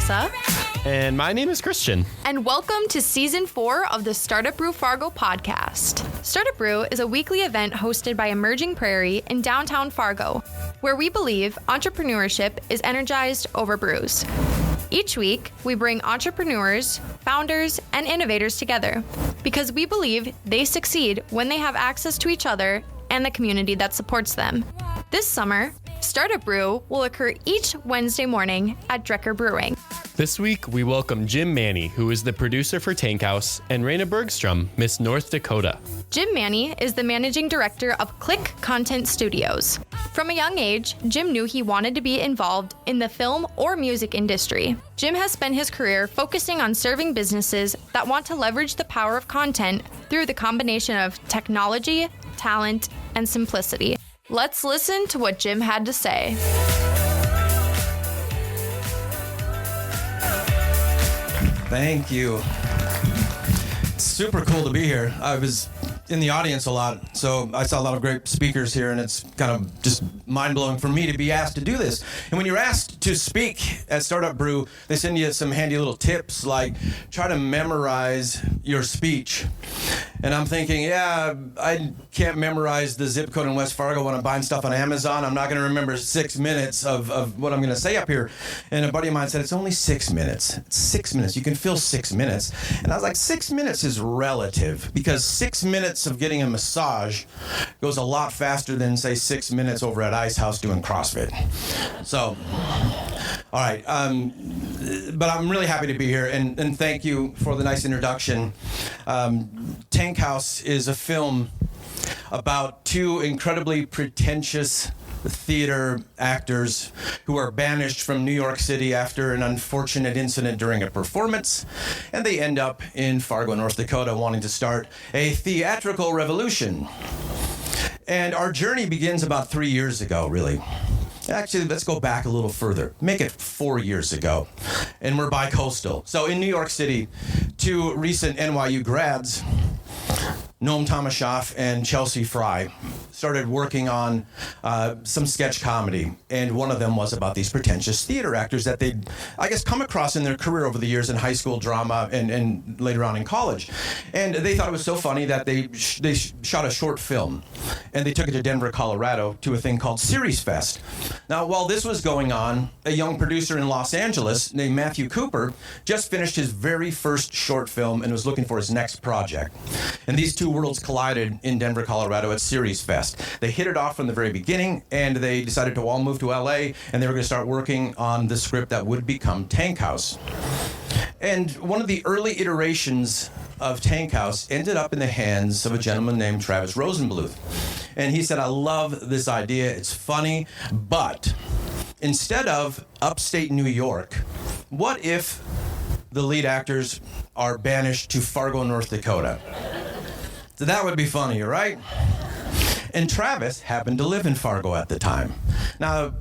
Melissa. And my name is Christian. And welcome to Season 4 of the StartupBREW Fargo podcast. StartupBREW is a weekly event hosted by Emerging Prairie in downtown Fargo, where we believe entrepreneurship is energized over brews. Each week, we bring entrepreneurs, founders, and innovators together because we believe they succeed when they have access to each other and the community that supports them. This summer, StartupBREW will occur each Wednesday morning at Drecker Brewing. This week, we welcome Jim Manney, who is the producer for Tank House, and Reyna Bergstrom, Miss North Dakota. Jim Manney is the managing director of Click Content Studios. From a young age, Jim knew he wanted to be involved in the film or music industry. Jim has spent his career focusing on serving businesses that want to leverage the power of content through the combination of technology, talent, and simplicity. Let's listen to what Jim had to say. Thank you. It's super cool to be here. I was in the audience a lot, so I saw a lot of great speakers here, and it's kind of just mind-blowing for me to be asked to do this. And when you're asked to speak at StartupBREW, they send you some handy little tips, like try to memorize your speech. And I'm thinking, yeah, I can't memorize the zip code in West Fargo when I'm buying stuff on Amazon. I'm not going to remember 6 minutes of what I'm going to say up here. And a buddy of mine said, it's only 6 minutes. It's 6 minutes. You can fill 6 minutes. And I was like, 6 minutes is relative, because 6 minutes of getting a massage goes a lot faster than, say, 6 minutes over at Ice House doing CrossFit. So, all right. But I'm really happy to be here, and thank you for the nice introduction. Tank House is a film about two incredibly pretentious theater actors who are banished from New York City after an unfortunate incident during a performance, and they end up in Fargo, North Dakota, wanting to start a theatrical revolution. And our journey begins about 3 years ago, really. Actually, let's go back a little further. Make it 4 years ago. And we're bi-coastal. So in New York City, two recent NYU grads, Noam Tomashoff and Chelsea Fry, started working on some sketch comedy, and one of them was about these pretentious theater actors that they'd, I guess, come across in their career over the years in high school drama and later on in college. And they thought it was so funny that they shot a short film, and they took it to Denver, Colorado, to a thing called Series Fest. Now, while this was going on, a young producer in Los Angeles named Matthew Cooper just finished his very first short film and was looking for his next project. And these two worlds collided in Denver, Colorado at Series Fest. They hit it off from the very beginning, and they decided to all move to LA, and they were going to start working on the script that would become Tank House. And one of the early iterations of Tank House ended up in the hands of a gentleman named Travis Rosenbluth. And he said, I love this idea, it's funny, but instead of upstate New York, what if the lead actors are banished to Fargo, North Dakota? So that would be funny, right? And Travis happened to live in Fargo at the time. Now,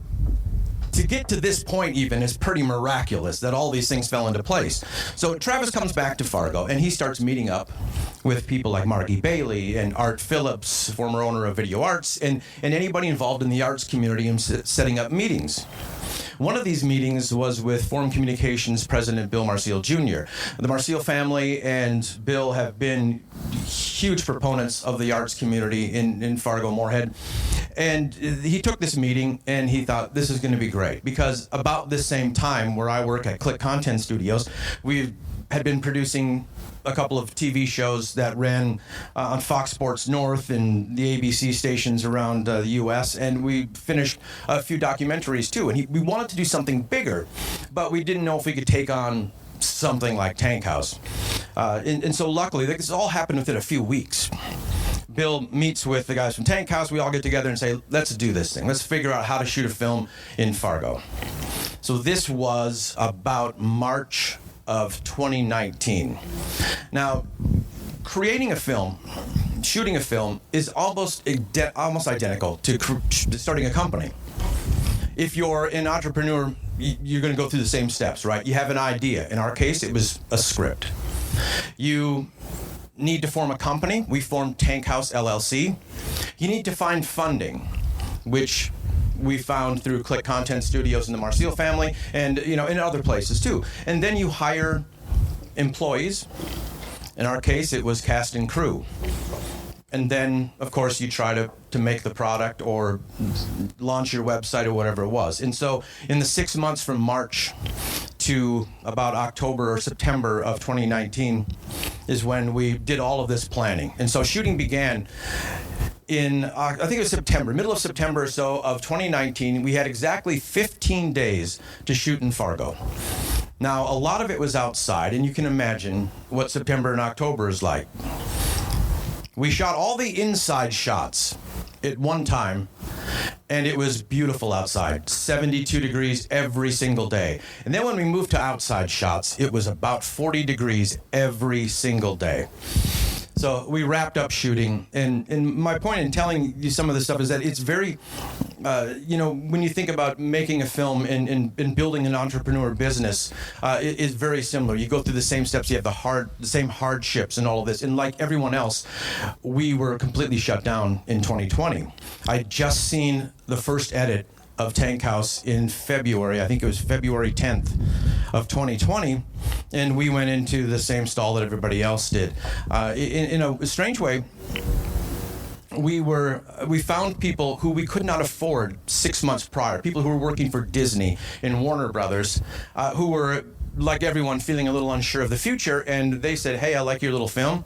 to get to this point even is pretty miraculous that all these things fell into place. So Travis comes back to Fargo, and he starts meeting up with people like Margie Bailey and Art Phillips, former owner of Video Arts, and anybody involved in the arts community and setting up meetings. One of these meetings was with Forum Communications President Bill Marcille Jr. The Marcille family and Bill have been huge proponents of the arts community in Fargo, Moorhead. And he took this meeting, and he thought, this is going to be great, because about this same time, where I work at Click Content Studios, we had been producing a couple of TV shows that ran on Fox Sports North and the ABC stations around the U.S., and we finished a few documentaries too. And we wanted to do something bigger, but we didn't know if we could take on something like Tank House. And so luckily, this all happened within a few weeks. Bill meets with the guys from Tank House. We all get together and say, let's do this thing. Let's figure out how to shoot a film in Fargo. So this was about March of 2019. Now, creating a film, shooting a film, is almost identical to starting a company. If you're an entrepreneur, you're going to go through the same steps, right? You have an idea. In our case, it was a script. You need to form a company. We formed Tank House LLC. You need to find funding, which we found through Click Content Studios and the Marcel family, and in other places too. And then you hire employees. In our case, it was cast and crew. And then, of course, you try to make the product or launch your website or whatever it was. And so in the 6 months from March to about October or September of 2019 is when we did all of this planning. And so shooting began in, I think it was September, middle of September or so of 2019. We had exactly 15 days to shoot in Fargo. Now, a lot of it was outside, and you can imagine what September and October is like. We shot all the inside shots at one time, and it was beautiful outside, 72 degrees every single day. And then when we moved to outside shots, it was about 40 degrees every single day. So we wrapped up shooting, and my point in telling you some of this stuff is that it's very, when you think about making a film and building an entrepreneur business, it is very similar. You go through the same steps, you have the same hardships and all of this, and like everyone else, we were completely shut down in 2020. I'd just seen the first edit of Tank House in February. I think it was February 10th of 2020, and we went into the same stall that everybody else did. In a strange way, we found people who we could not afford 6 months prior, people who were working for Disney and Warner Brothers, who were, like everyone, feeling a little unsure of the future, and they said, hey, I like your little film.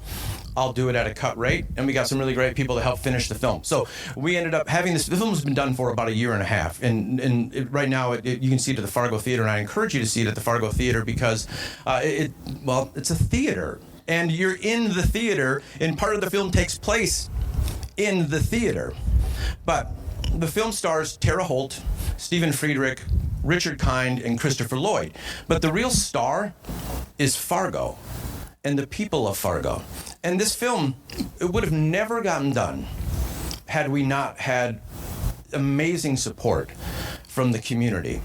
I'll do it at a cut rate, and we got some really great people to help finish the film. So we ended up having this. The film has been done for about a year and a half, and right now you can see it at the Fargo Theater, and I encourage you to see it at the Fargo Theater because it's a theater, and you're in the theater, and part of the film takes place in the theater. But the film stars Tara Holt, Stephen Friedrich, Richard Kind, and Christopher Lloyd. But the real star is Fargo and the people of Fargo. And this film, it would have never gotten done had we not had amazing support from the community.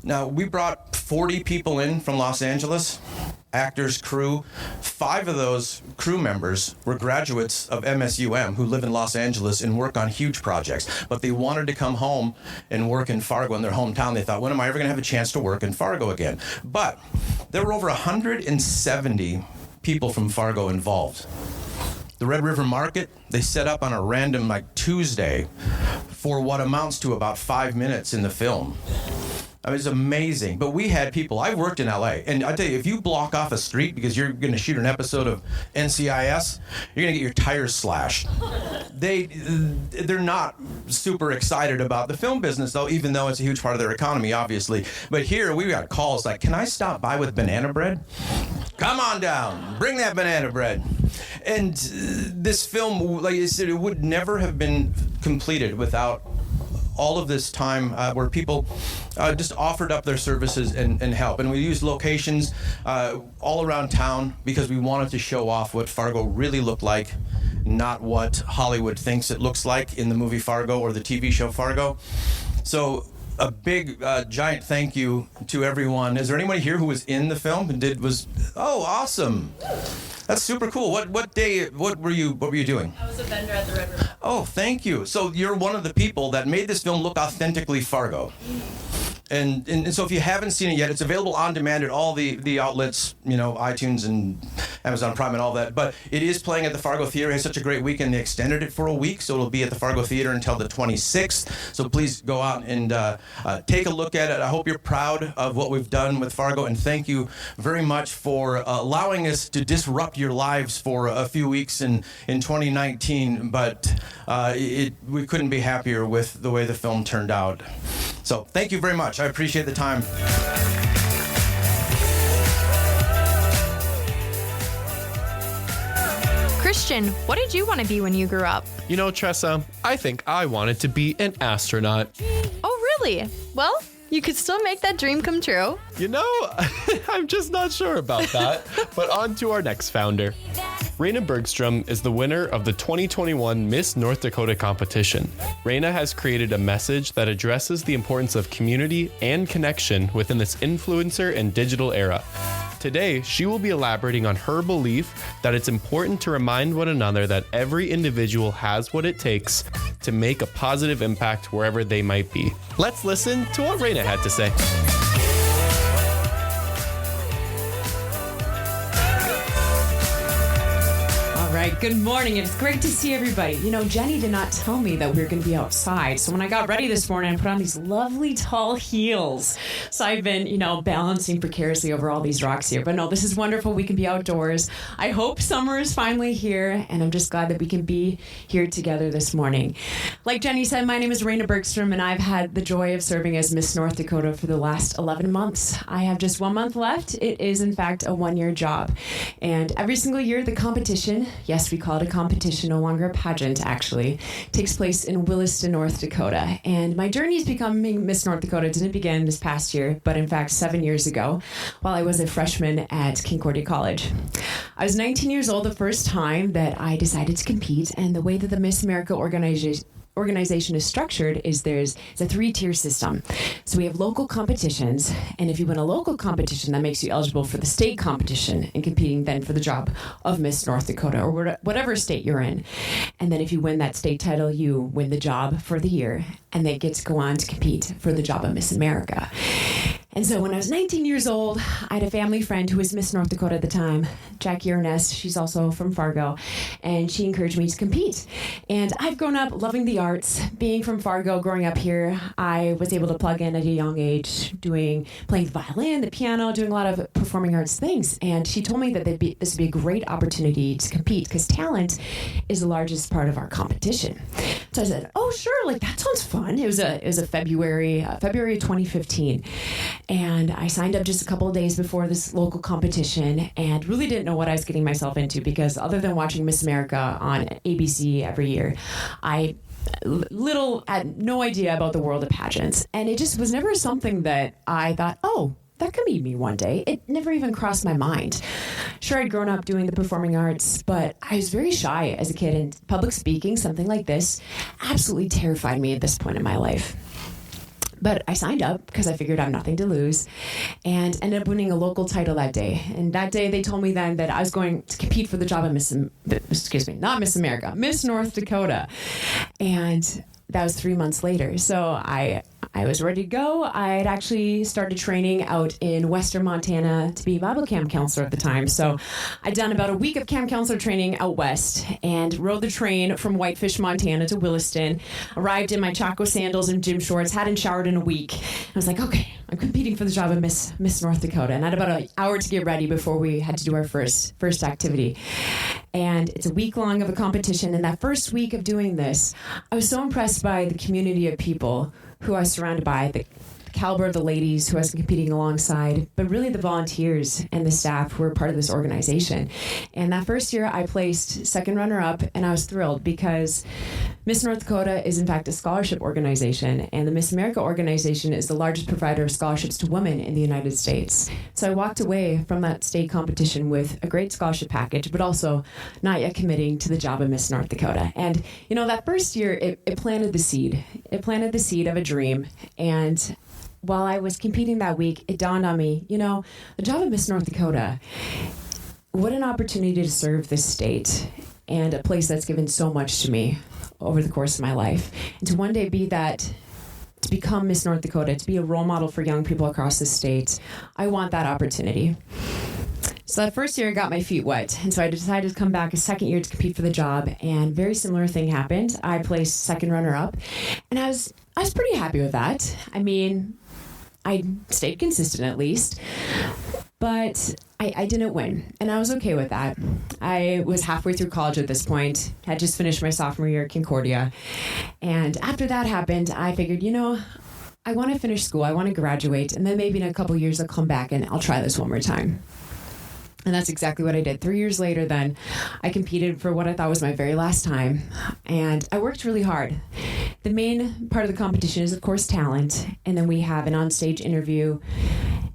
Now, we brought 40 people in from Los Angeles, actors, crew. 5 of those crew members were graduates of MSUM who live in Los Angeles and work on huge projects. But they wanted to come home and work in Fargo, in their hometown. They thought, when am I ever going to have a chance to work in Fargo again? But there were over 170 people from Fargo involved. The Red River Market, they set up on a random Tuesday for what amounts to about 5 minutes in the film. I mean, it's amazing. But we had people. I worked in LA, and I tell you, if you block off a street because you're going to shoot an episode of NCIS, you're going to get your tires slashed. They're not super excited about the film business, though, even though it's a huge part of their economy, obviously. But here we got calls like, "Can I stop by with banana bread? Come on down, bring that banana bread." And this film, like I said, it would never have been completed without all of this time where people just offered up their services and help. And we used locations all around town because we wanted to show off what Fargo really looked like, not what Hollywood thinks it looks like in the movie Fargo or the TV show Fargo. So a big, giant thank you to everyone. Is there anyone here who was in the film and oh, awesome. That's super cool. What were you doing? I was a vendor at the Red River. Oh, thank you. So you're one of the people that made this film look authentically Fargo. And so if you haven't seen it yet, it's available on demand at all the outlets, iTunes and Amazon Prime and all that. But it is playing at the Fargo Theater. It had such a great weekend. They extended it for a week, so it'll be at the Fargo Theater until the 26th. So please go out and take a look at it. I hope you're proud of what we've done with Fargo, and thank you very much for allowing us to disrupt your lives for a few weeks in 2019. But we couldn't be happier with the way the film turned out. So thank you very much. I appreciate the time. Christian, what did you want to be when you grew up? Tressa, I think I wanted to be an astronaut. Oh, really? Well, you could still make that dream come true. I'm just not sure about that. But on to our next founder. Reyna Bergstrom is the winner of the 2021 Miss North Dakota competition. Reyna has created a message that addresses the importance of community and connection within this influencer and digital era. Today, she will be elaborating on her belief that it's important to remind one another that every individual has what it takes to make a positive impact wherever they might be. Let's listen to what Reyna had to say. Right. Good morning. It's great to see everybody. You know, Jenny did not tell me that we were going to be outside. So when I got ready this morning, I put on these lovely tall heels. So I've been, balancing precariously over all these rocks here. But no, this is wonderful. We can be outdoors. I hope summer is finally here. And I'm just glad that we can be here together this morning. Like Jenny said, my name is Reyna Bergstrom, and I've had the joy of serving as Miss North Dakota for the last 11 months. I have just 1 month left. It is, in fact, a 1-year job. And every single year, the competition, yes, we call it a competition, no longer a pageant, actually, takes place in Williston, North Dakota. And my journey is becoming Miss North Dakota didn't begin this past year, but in fact 7 years ago, while I was a freshman at Concordia College. I was 19 years old the first time that I decided to compete, and the way that the Miss America organization is structured is it's a 3-tier system. So we have local competitions, and if you win a local competition, that makes you eligible for the state competition and competing then for the job of Miss North Dakota or whatever state you're in. And then if you win that state title, you win the job for the year, and then get to go on to compete for the job of Miss America. And so when I was 19 years old, I had a family friend who was Miss North Dakota at the time, Jackie Ernest. She's also from Fargo, and she encouraged me to compete. And I've grown up loving the arts. Being from Fargo, growing up here, I was able to plug in at a young age, playing the violin, the piano, doing a lot of performing arts things. And she told me that this would be a great opportunity to compete because talent is the largest part of our competition. So I said, "Oh, sure, that sounds fun." It was a February 2015. And I signed up just a couple of days before this local competition and really didn't know what I was getting myself into because other than watching Miss America on ABC every year, I had no idea about the world of pageants. And it just was never something that I thought, oh, that could be me one day. It never even crossed my mind. Sure, I'd grown up doing the performing arts, but I was very shy as a kid, and public speaking, something like this, absolutely terrified me at this point in my life. But I signed up because I figured I have nothing to lose and ended up winning a local title that day. And that day they told me then that I was going to compete for the job of Miss North Dakota. And that was 3 months later. So I was ready to go. I had actually started training out in Western Montana to be a Bible camp counselor at the time. So I'd done about a week of camp counselor training out west and rode the train from Whitefish, Montana to Williston, arrived in my Chaco sandals and gym shorts, hadn't showered in a week. I was like, okay, I'm competing for the job of Miss North Dakota. And I had about an hour to get ready before we had to do our first activity. And it's a week long of a competition. And that first week of doing this, I was so impressed by the community of people who I was surrounded by, the caliber of the ladies who I was competing alongside, but really the volunteers and the staff who were part of this organization. And that first year I placed second runner-up, and I was thrilled because Miss North Dakota is in fact a scholarship organization, and the Miss America organization is the largest provider of scholarships to women in the United States. So I walked away from that state competition with a great scholarship package, but also not yet committing to the job of Miss North Dakota. And that first year it planted the seed. It planted the seed of a dream. And while I was competing that week, it dawned on me, the job of Miss North Dakota, what an opportunity to serve this state and a place that's given so much to me over the course of my life. And to one day to become Miss North Dakota, to be a role model for young people across the state, I want that opportunity. So that first year I got my feet wet, and so I decided to come back a second year to compete for the job, and very similar thing happened. I placed second runner-up, and I was pretty happy with that. I mean, I stayed consistent at least, but I didn't win, and I was okay with that. I was halfway through college at this point, had just finished my sophomore year at Concordia, and after that happened, I figured, I want to finish school, I want to graduate, and then maybe in a couple years I'll come back and I'll try this one more time. And that's exactly what I did. 3 years later then, I competed for what I thought was my very last time. And I worked really hard. The main part of the competition is, of course, talent. And then we have an onstage interview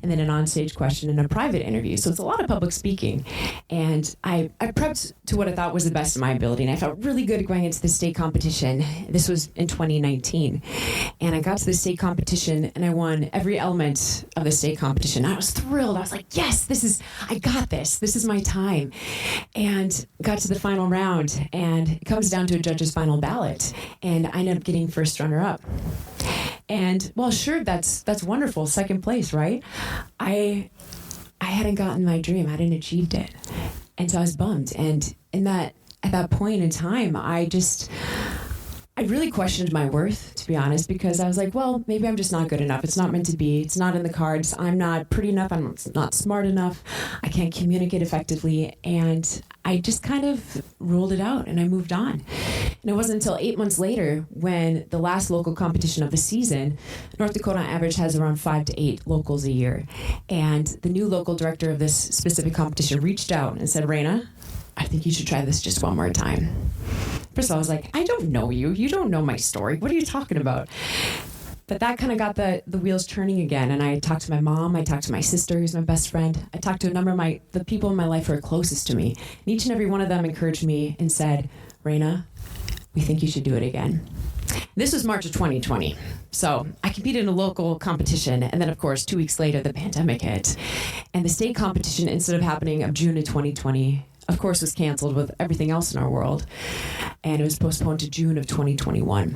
and then an onstage question and a private interview. So it's a lot of public speaking. And I prepped to what I thought was the best of my ability. And I felt really good going into the state competition. This was in 2019. And I got to the state competition and I won every element of the state competition. I was thrilled. I was like, yes, I got this. This is my time. And got to the final round, and it comes down to a judge's final ballot. And I ended up getting first runner up. And well, sure, that's wonderful. Second place, right? I hadn't gotten my dream. I hadn't achieved it. And so I was bummed. And at that point in time, I really questioned my worth, to be honest, because I was like, well, maybe I'm just not good enough. It's not meant to be. It's not in the cards. I'm not pretty enough. I'm not smart enough. I can't communicate effectively. And I just kind of ruled it out and I moved on. And it wasn't until 8 months later, when the last local competition of the season, North Dakota on average has around 5 to 8 locals a year. And the new local director of this specific competition reached out and said, Reyna, I think you should try this just one more time. First of all, I was like, I don't know you. You don't know my story. What are you talking about? But that kind of got the wheels turning again. And I talked to my mom. I talked to my sister, who's my best friend. I talked to a number of the people in my life who are closest to me. And each and every one of them encouraged me and said, Reyna, we think you should do it again. This was March of 2020. So I competed in a local competition. And then, of course, 2 weeks later, the pandemic hit. And the state competition, instead of happening of June of 2020, of course, was canceled with everything else in our world. And it was postponed to June of 2021.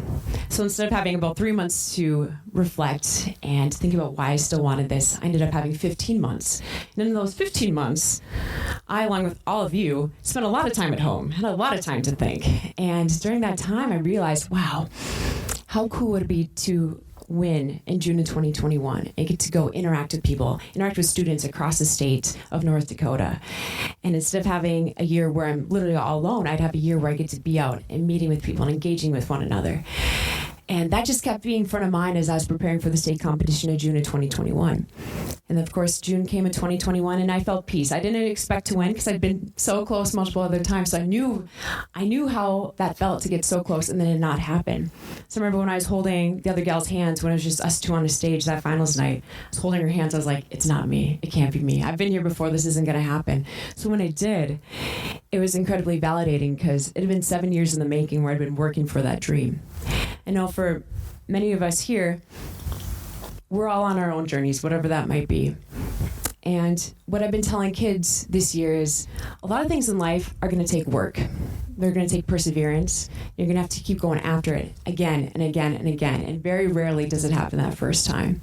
So instead of having about 3 months to reflect and think about why I still wanted this, I ended up having 15 months. And in those 15 months, I, along with all of you, spent a lot of time at home, had a lot of time to think. And during that time, I realized, wow, how cool would it be to win in June of 2021 and get to go interact with people, interact with students across the state of North Dakota. And instead of having a year where I'm literally all alone, I'd have a year where I get to be out and meeting with people and engaging with one another. And that just kept being front of mind as I was preparing for the state competition in June of 2021. And of course, June came in 2021 and I felt peace. I didn't expect to win because I'd been so close multiple other times. So I knew how that felt to get so close and then it not happen. So I remember when I was holding the other gal's hands, when it was just us two on a stage that finals night, I was holding her hands. I was like, it's not me. It can't be me. I've been here before. This isn't going to happen. So when it did, it was incredibly validating because it had been 7 years in the making where I'd been working for that dream. I know for many of us here, we're all on our own journeys, whatever that might be. And what I've been telling kids this year is a lot of things in life are going to take work. They're going to take perseverance. You're going to have to keep going after it again and again and again. And very rarely does it happen that first time.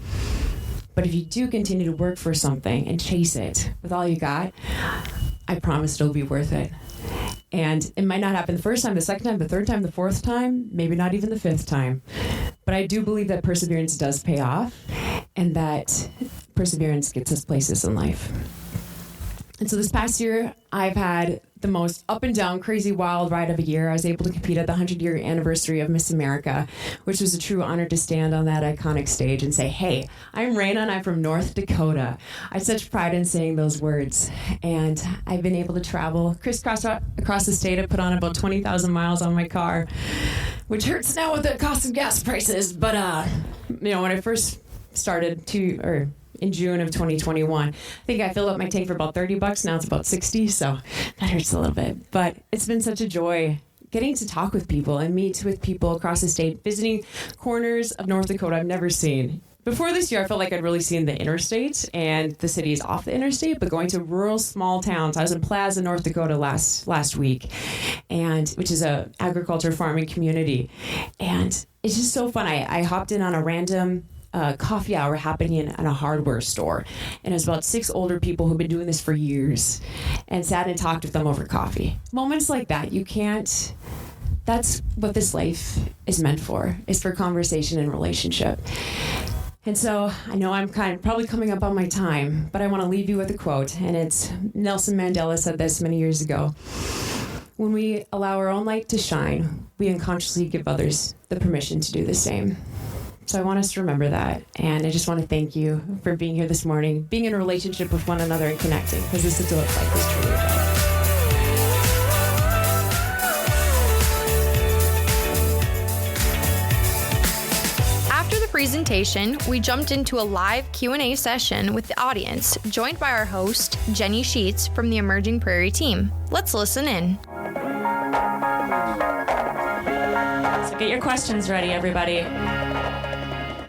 But if you do continue to work for something and chase it with all you got, I promise it'll be worth it. And it might not happen the first time, the second time, the third time, the fourth time, maybe not even the fifth time. But I do believe that perseverance does pay off and that perseverance gets us places in life. And so this past year, I've had the most up and down, crazy, wild ride of a year. I was able to compete at the 100-year anniversary of Miss America, which was a true honor to stand on that iconic stage and say, hey, I'm Reyna and I'm from North Dakota. I had such pride in saying those words. And I've been able to travel crisscross across the state. I put on about 20,000 miles on my car, which hurts now with the cost of gas prices. But, when I first started in June of 2021. I think I filled up my tank for about $30. Now it's about $60, so that hurts a little bit. But it's been such a joy getting to talk with people and meet with people across the state, visiting corners of North Dakota I've never seen. Before this year, I felt like I'd really seen the interstate and the cities off the interstate, but going to rural, small towns. I was in Plaza, North Dakota last week, which is a agriculture farming community. And it's just so fun. I hopped in on a random coffee hour happening in a hardware store. And it was about 6 older people who've been doing this for years and sat and talked with them over coffee. Moments like that, that's what this life is meant for, is for conversation and relationship. And so I know I'm probably coming up on my time, but I want to leave you with a quote. And it's Nelson Mandela said this many years ago. When we allow our own light to shine, we unconsciously give others the permission to do the same. So I want us to remember that. And I just want to thank you for being here this morning, being in a relationship with one another and connecting, because this is what life is truly about. presentation, we jumped into a live Q&A session with the audience, joined by our host, Jenny Sheets from the Emerging Prairie team. Let's listen in. So get your questions ready, everybody.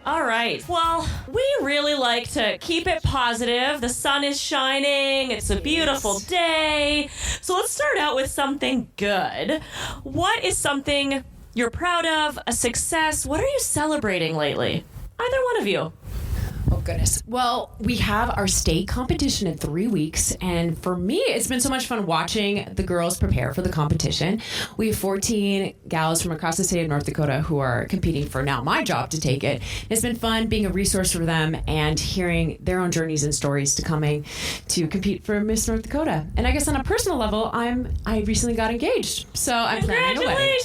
All right. Well, we really like to keep it positive. The sun is shining. It's a beautiful day. So let's start out with something good. What is something you're proud of, a success? What are you celebrating lately? Either one of you. Oh, goodness. Well, we have our state competition in 3 weeks. And for me, it's been so much fun watching the girls prepare for the competition. We have 14 gals from across the state of North Dakota who are competing for now my job to take it. It's been fun being a resource for them and hearing their own journeys and stories to coming to compete for Miss North Dakota. And I guess on a personal level, I recently got engaged. So I'm planning a wedding.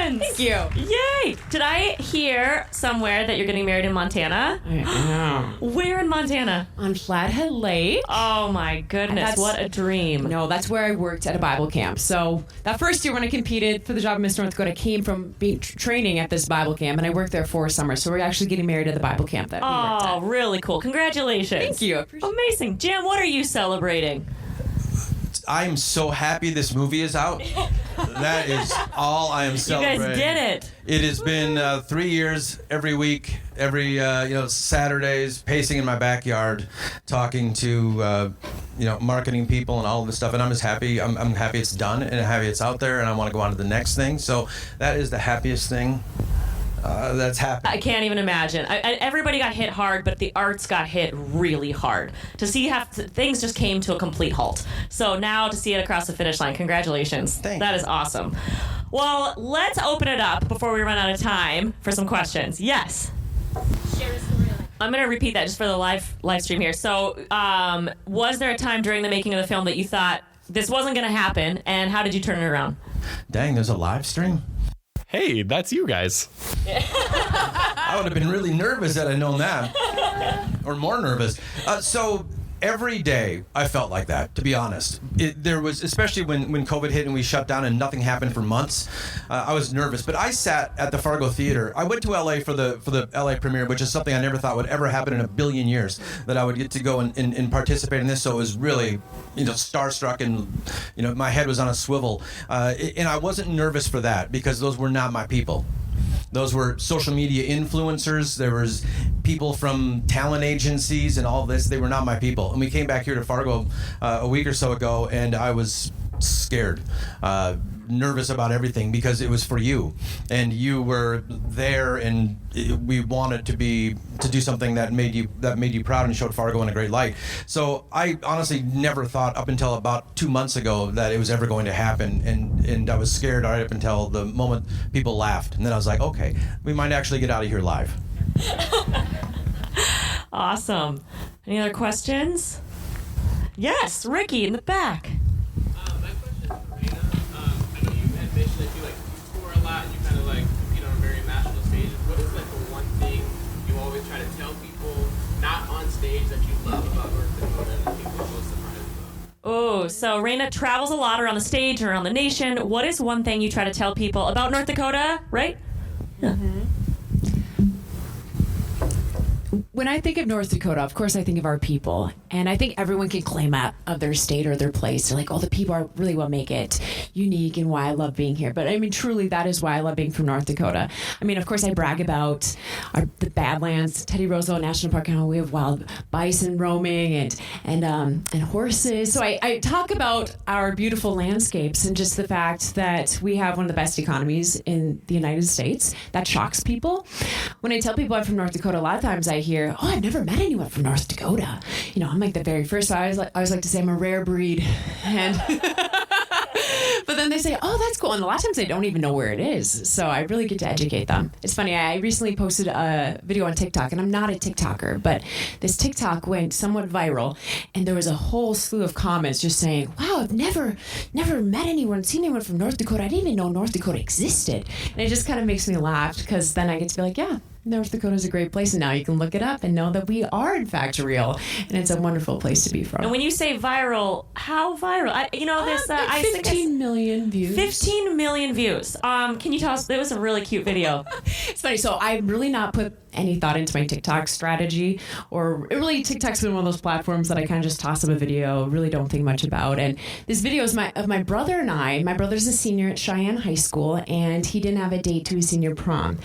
Congratulations! Thank you. Yay! Did I hear somewhere that you're getting married in Montana? I know. Where in Montana? On Flathead Lake. Oh my goodness, what a dream. No, that's where I worked at a Bible camp. So that first year when I competed for the job of Miss North Dakota, I came from being training at this Bible camp, and I worked there 4 summers. So we're actually getting married at the Bible camp that we worked at. Oh, really cool. Congratulations. Thank you. Amazing. Jim, what are you celebrating? I'm so happy this movie is out. That is all I am celebrating. You guys did it. It has been 3 years, every week, every Saturdays, pacing in my backyard, talking to marketing people and all of this stuff. And I'm just happy. I'm happy it's done, and happy it's out there, and I want to go on to the next thing. So that is the happiest thing that's happened. I can't even imagine. Everybody got hit hard, but the arts got hit really hard. To see how things just came to a complete halt. So now to see it across the finish line, congratulations. Thank That you. is awesome. Well, let's open it up before we run out of time for some questions. Yes. I'm going to repeat that just for the live stream here. So, was there a time during the making of the film that you thought this wasn't going to happen, and how did you turn it around? Dang, there's a live stream? Hey, that's you guys. I would have been really nervous had I known that. Or more nervous. So every day I felt like that, to be honest. There was, especially when COVID hit and we shut down and nothing happened for months, I was nervous. But I sat at the Fargo Theater. I went to LA for the LA premiere, which is something I never thought would ever happen in a billion years, that I would get to go and participate in this. So it was really, starstruck, and, my head was on a swivel. And I wasn't nervous for that, because those were not my people. Those were social media influencers. There was people from talent agencies and all this. They were not my people. And we came back here to Fargo a week or so ago, and I was scared, nervous about everything, because it was for you, and you were there, and we wanted to do something that made you proud and showed Fargo in a great light. So I honestly never thought up until about 2 months ago that it was ever going to happen, and I was scared right up until the moment people laughed, and then I was like, okay, we might actually get out of here live. Awesome. Any other questions? Yes, Ricky in the back. My question is for Reyna. I know you had mentioned that you tour a lot and you kind of compete on very national stages. What is the one thing you always try to tell people, not on stage, that you love about North Dakota and that people are most surprised about? Oh, so Reyna travels a lot around the stage and around the nation. What is one thing you try to tell people about North Dakota, right? Yeah. Mm-hmm. When I think of North Dakota, of course I think of our people. And I think everyone can claim that of their state or their place. They're like, oh, the people are really what make it unique and why I love being here. But I mean, truly, that is why I love being from North Dakota. I mean, of course, I brag about the Badlands, Teddy Roosevelt National Park, and how we have wild bison roaming and horses. So I talk about our beautiful landscapes and just the fact that we have one of the best economies in the United States. That shocks people. When I tell people I'm from North Dakota, a lot of times I hear, oh, I've never met anyone from North Dakota. I'm like the very first. So I always like to say I'm a rare breed. And but then they say, oh, that's cool. And a lot of times they don't even know where it is. So I really get to educate them. It's funny. I recently posted a video on TikTok, and I'm not a TikToker, but this TikTok went somewhat viral, and there was a whole slew of comments just saying, wow, I've never met anyone, seen anyone from North Dakota. I didn't even know North Dakota existed. And it just kind of makes me laugh, because then I get to be like, yeah, North Dakota is a great place, and now you can look it up and know that we are in fact real, and it's a wonderful place to be from. And when you say viral, how viral? I think 15 million views. 15 million views. Can you tell us? It was a really cute video. It's funny. So I really not put any thought into my TikTok strategy, or really TikTok's been one of those platforms that I kind of just toss up a video, really don't think much about. And this video is of my brother and I. My brother's a senior at Cheyenne High School, and he didn't have a date to his senior prom.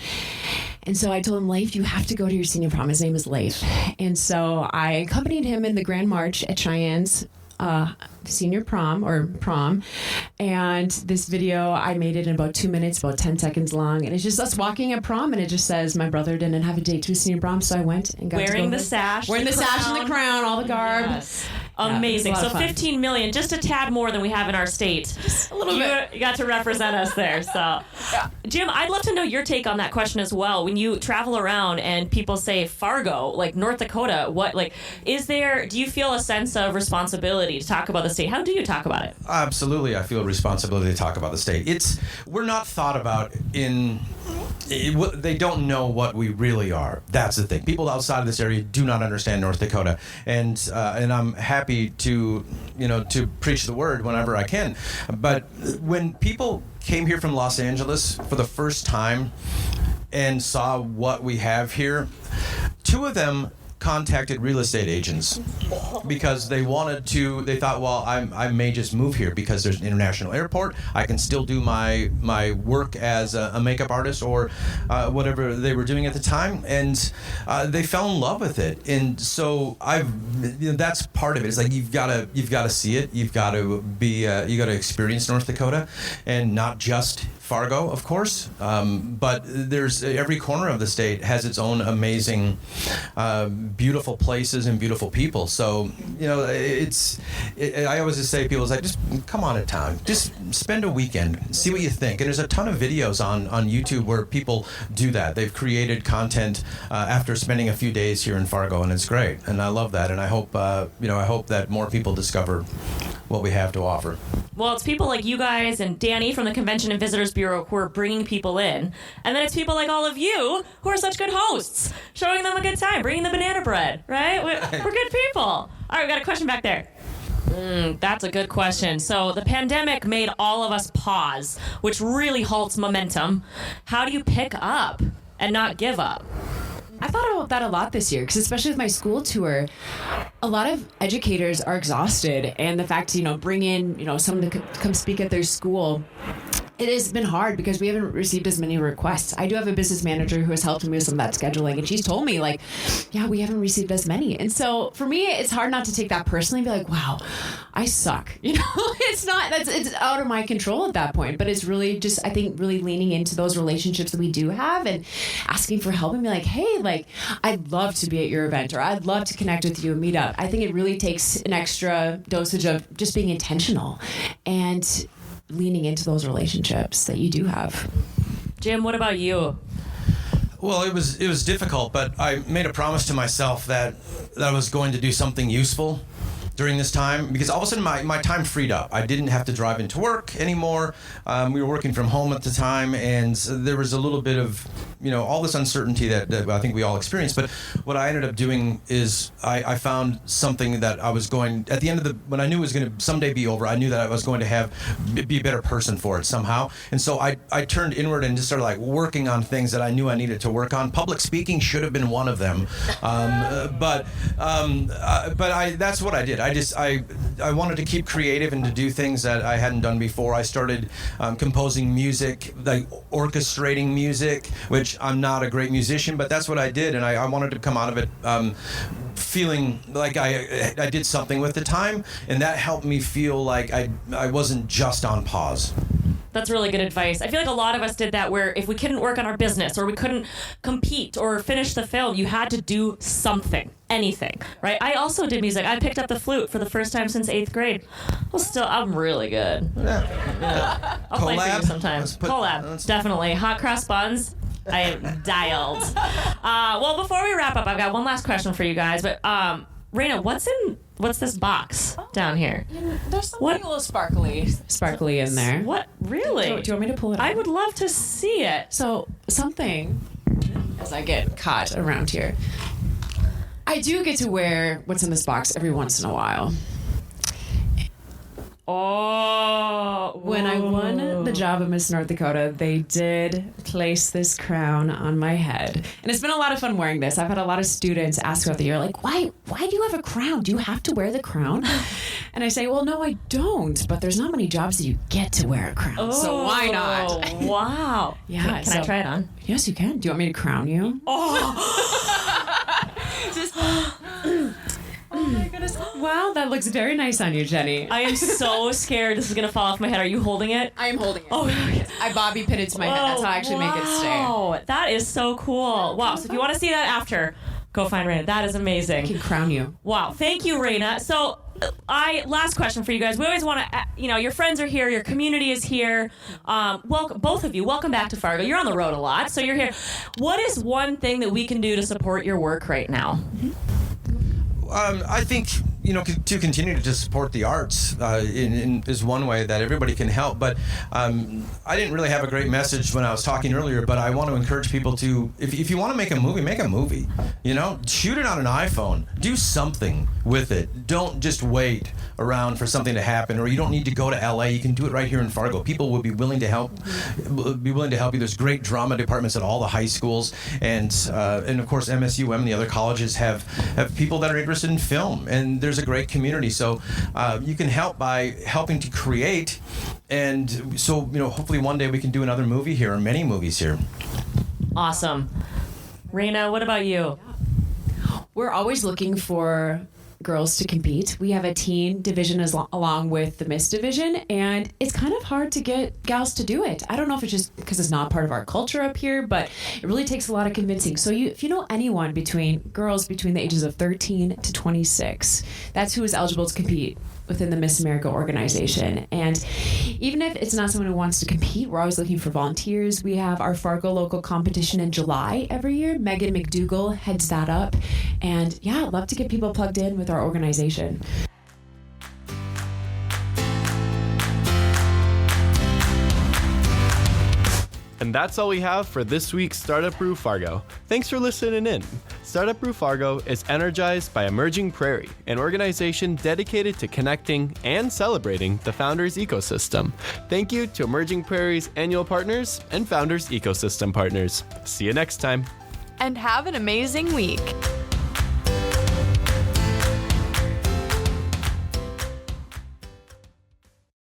And so I told him, Leif, you have to go to your senior prom. His name is Leif. And so I accompanied him in the Grand March at Cheyenne's senior prom. And this video, I made it in about 2 minutes, about 10 seconds long. And it's just us walking at prom, and it just says, my brother didn't have a date to his senior prom, so I went and got to wearing go the sash, wearing the sash and the crown, all the garb. Yes. Yeah, amazing. So 15 million, just a tad more than we have in our state. Just a little bit. You got to represent us there. So, Jim, I'd love to know your take on that question as well. When you travel around and people say Fargo, like North Dakota, do you feel a sense of responsibility to talk about the state? How do you talk about it? Absolutely, I feel a responsibility to talk about the state. We're not thought about they don't know what we really are. That's the thing. People outside of this area do not understand North Dakota, and I'm happy to preach the word whenever I can. But when people came here from Los Angeles for the first time and saw what we have here, 2 of them contacted real estate agents because they thought, well, I may just move here because there's an international airport. I can still do my work as a makeup artist or whatever they were doing at the time, and they fell in love with it. And so that's part of it. It's like you've got to see it. You've got to experience North Dakota, and not just Fargo, of course, but there's every corner of the state has its own amazing, beautiful places and beautiful people. So, I always just say to people, it's like, just come on to town, just spend a weekend, see what you think. And there's a ton of videos on YouTube where people do that. They've created content after spending a few days here in Fargo, and it's great. And I love that. And I hope, that more people discover what we have to offer. Well, it's people like you guys and Danny from the Convention and Visitors Bureau who are bringing people in. And then it's people like all of you who are such good hosts, showing them a good time, bringing the banana bread, right? We're good people. All right, we got a question back there. That's a good question. So the pandemic made all of us pause, which really halts momentum. How do you pick up and not give up? I thought about that a lot this year, because especially with my school tour, a lot of educators are exhausted, and the fact to, bring in, someone to come speak at their school, it has been hard because we haven't received as many requests. I do have a business manager who has helped me with some of that scheduling, and she's told me, we haven't received as many. And so for me, it's hard not to take that personally and be like, wow, I suck. It's out of my control at that point. But it's really just, I think, really leaning into those relationships that we do have and asking for help and be like, hey, I'd love to be at your event, or I'd love to connect with you and meet up. I think it really takes an extra dosage of just being intentional and leaning into those relationships that you do have. Jim, what about you? Well, it was difficult, but I made a promise to myself that I was going to do something useful during this time, because all of a sudden my time freed up. I didn't have to drive into work anymore. We were working from home at the time, and there was a little bit of, all this uncertainty that I think we all experienced. But what I ended up doing is I found something that I was going, at the end of when I knew it was going to someday be over, I knew that I was going to be a better person for it somehow. And so I turned inward and just started working on things that I knew I needed to work on. Public speaking should have been one of them. But that's what I did. I wanted to keep creative and to do things that I hadn't done before. I started composing music, orchestrating music, which I'm not a great musician, but that's what I did, and I wanted to come out of it feeling like I did something with the time, and that helped me feel like I wasn't just on pause. That's really good advice. I feel like a lot of us did that, where if we couldn't work on our business or we couldn't compete or finish the film, you had to do something, anything, right? I also did music. I picked up the flute for the first time since 8th grade. I'm really good. Yeah. I'll play for you sometime. Collab, definitely. Hot cross buns. I am dialed. Well, before we wrap up, I've got one last question for you guys. But Reyna, what's this box down here? There's something a little sparkly in there. What? Really? Do you want me to pull it out? I would love to see it. So something. as I get caught around here. I do get to wear what's in this box every once in a while. Oh, when I won the job of Miss North Dakota, they did place this crown on my head. And it's been a lot of fun wearing this. I've had a lot of students ask throughout the year, like, why do you have a crown? Do you have to wear the crown? And I say, well, no, I don't. But there's not many jobs that you get to wear a crown. So why not? Wow. Yeah. Can I try it on? Yes, you can. Do you want me to crown you? Oh my goodness. Wow, that looks very nice on you, Jenny. I am so scared this is going to fall off my head. Are you holding it? I am holding it. Oh, I bobby pin it to my head. That's how I actually make it stay. Wow, that is so cool. Wow, so if you want to see that after, go find Reyna. That is amazing. I can crown you. Wow, thank you, Reyna. So, last question for you guys. We always want to, your friends are here, your community is here. Welcome, both of you. Welcome back to Fargo. You're on the road a lot, so you're here. What is one thing that we can do to support your work right now? I think, to continue to support the arts is one way that everybody can help. But I didn't really have a great message when I was talking earlier, but I want to encourage people to, if you want to make a movie, make a movie. Shoot it on an iPhone. Do something with it. Don't just wait around for something to happen, or you don't need to go to LA. You can do it right here in Fargo. People will be willing to help. you. There's great drama departments at all the high schools, and of course MSUM and the other colleges have people that are interested in film, and there's a great community. So you can help by helping to create, and so hopefully one day we can do another movie here, or many movies here. Awesome. Reyna, what about you? We're always looking for girls to compete. We have a teen division along with the Miss division, and it's kind of hard to get gals to do it. I don't know if it's just because it's not part of our culture up here, but it really takes a lot of convincing. So if you know anyone girls between the ages of 13 to 26, that's who is eligible to compete within the Miss America organization. And even if it's not someone who wants to compete, we're always looking for volunteers. We have our Fargo local competition in July every year. Megan McDougall heads that up. And yeah, I'd love to get people plugged in with our organization. And that's all we have for this week's StartupBREW Fargo. Thanks for listening in. StartupBREW Fargo is energized by Emerging Prairie, an organization dedicated to connecting and celebrating the Founders ecosystem. Thank you to Emerging Prairie's annual partners and Founders ecosystem partners. See you next time. And have an amazing week.